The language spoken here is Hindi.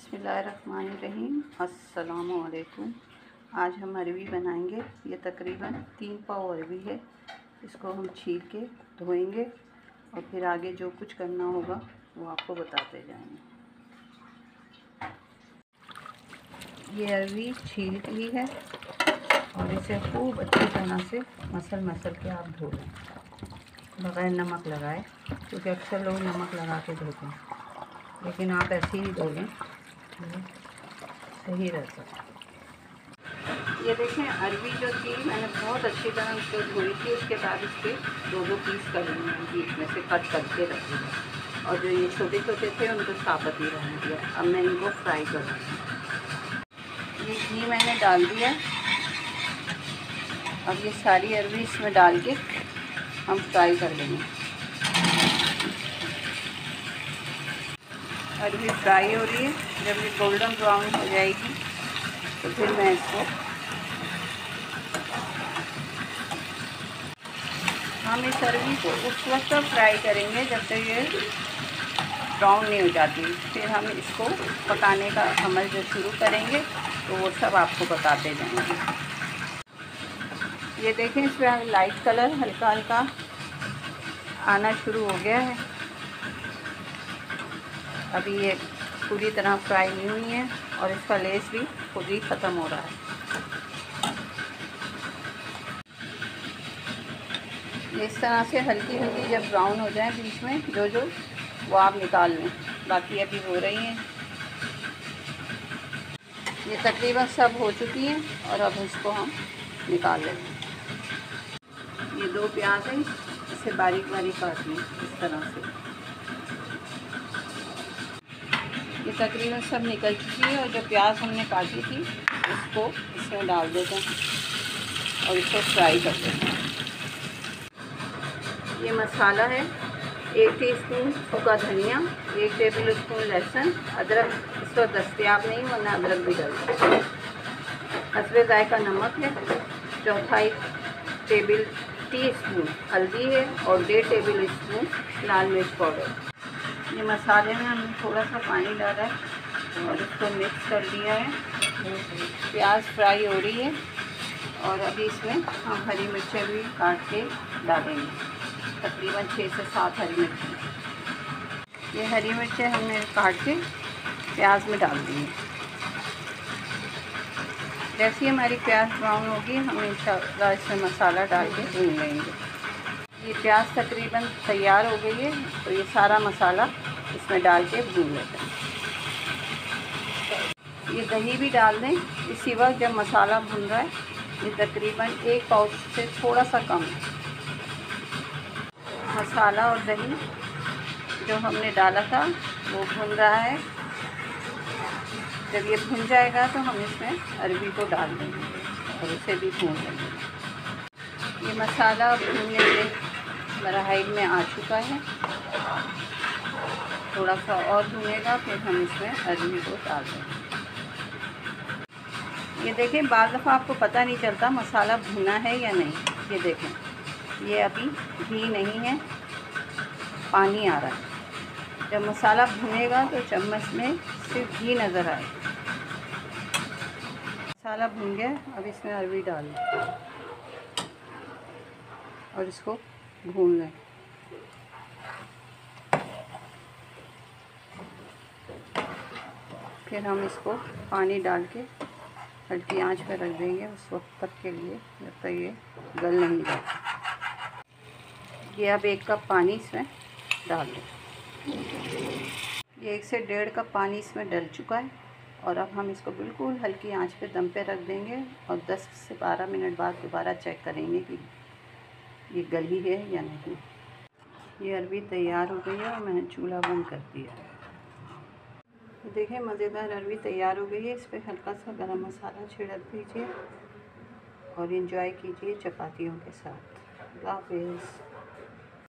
बिस्मिल्लाहिर्रहमानिर्रहीम। अस्सलामुअलैकुम। आज हम अरवी बनाएंगे। ये तकरीबन 3 पाव अरवी है। इसको हम छील के धोएंगे और फिर आगे जो कुछ करना होगा वो आपको बताते जाएंगे। ये अरवी छील ली है और इसे खूब अच्छी तरह से मसल के आप धो लें बग़ैर नमक लगाए, क्योंकि अक्सर लोग नमक लगा के धोते हैं, लेकिन आप ऐसे ही धो लें, सही रहता है। ये देखें, अरवी जो थी मैंने बहुत अच्छी तरह उसको धोई थी। उसके बाद इसके दो पीस कर लिए हैं, बीच में से कट करके रख दिया, और जो ये छोटे छोटे थे उनको साबुत ही रहने दिया। अब मैं इनको फ्राई करूँगी। ये घी मैंने डाल दिया। अब ये सारी अरवी इसमें डाल के हम फ्राई कर लेंगे। अरवी फ्राई हो रही है। जब ये गोल्डन ब्राउन हो जाएगी तो फिर मैं इसको हम इस अरवी को उस वक्त तक फ्राई करेंगे जब तक ये ब्राउन नहीं हो जाती। फिर हम इसको पकाने का अमल जो शुरू करेंगे तो वो सब आपको बताते जाएंगे। ये देखें, इसमें लाइट कलर हल्का हल्का आना शुरू हो गया है। अभी ये पूरी तरह फ्राई नहीं हुई है और इसका लेस भी खुद ही ख़त्म हो रहा है। इस तरह से हल्की हल्की जब ब्राउन हो जाए बीच में जो वो आप निकाल लें। बाकी अभी हो रही हैं। ये तकरीबन सब हो चुकी हैं और अब इसको हम निकाल लेंगे। ये 2 प्याज हैं, इसे बारीक बारीक काट लें इस तरह से। ये तकरीबन सब निकल चुकी है और जो प्याज हमने काटी थी उसको इसमें डाल देते हैं और इसको फ्राई कर देते हैं। ये मसाला है, 1 टीस्पून सूखा धनिया, 1 टेबल स्पून लहसुन, अदरक इस वक्त दस्तयाब नहीं, वरना अदरक भी डालते हैं। हस्बे जायका नमक है, 1/4 टेबल टीस्पून हल्दी है और 1.5 टेबल स्पून लाल मिर्च पाउडर। ये मसाले में हमने थोड़ा सा पानी डाला है और इसको मिक्स कर दिया है। प्याज फ्राई हो रही है और अभी इसमें हम हरी मिर्चें भी काट के डालेंगे, तकरीबन 6 से 7 हरी मिर्चें। ये हरी मिर्चें हमने काट के प्याज में डाल दी है। जैसे ही हमारी प्याज ब्राउन होगी हम इंशाल्लाह इसमें मसाला डाल के भून लेंगे। ये प्याज तकरीबन तैयार हो गई है, तो ये सारा मसाला इसमें डाल के भून लेते हैं। ये दही भी डाल दें इसी वक्त जब मसाला भून रहा है। ये तकरीबन 1 पाव से थोड़ा सा कम है। मसाला और दही जो हमने डाला था वो भून रहा है। जब ये भुन जाएगा तो हम इसमें अरवी को डाल देंगे और उसे भी भून लेंगे। ये मसाला भूनने के मरहल में आ चुका है। थोड़ा सा और भुनेगा, फिर हम इसमें अरवी को डाल देंगे। ये देखें, बाज़ दफ़ा आपको पता नहीं चलता मसाला भुना है या नहीं। ये देखें, ये अभी घी नहीं है, पानी आ रहा है। जब मसाला भुनेगा तो चम्मच में सिर्फ घी नज़र आए। मसाला भुन गया, अब इसमें अरवी डाल लें और इसको भून लें। फिर हम इसको पानी डाल के हल्की आंच पर रख देंगे उस वक्त तक के लिए जब तक ये गल नहीं जाता। ये अब 1 कप पानी इसमें डाल दें। ये 1 से 1.5 कप पानी इसमें डल चुका है और अब हम इसको बिल्कुल हल्की आंच पे दम पे रख देंगे और 10 से 12 मिनट बाद दोबारा चेक करेंगे कि ये गली है या नहीं। ये अरवी तैयार हो गई है और मैंने चूल्हा बंद कर दिया। देखें, मज़ेदार अरवी तैयार हो गई है। इस पर हल्का सा गरम मसाला छिड़क दीजिए और इंजॉय कीजिए चपातियों के साथ। अल्लाह हाफ़िज़।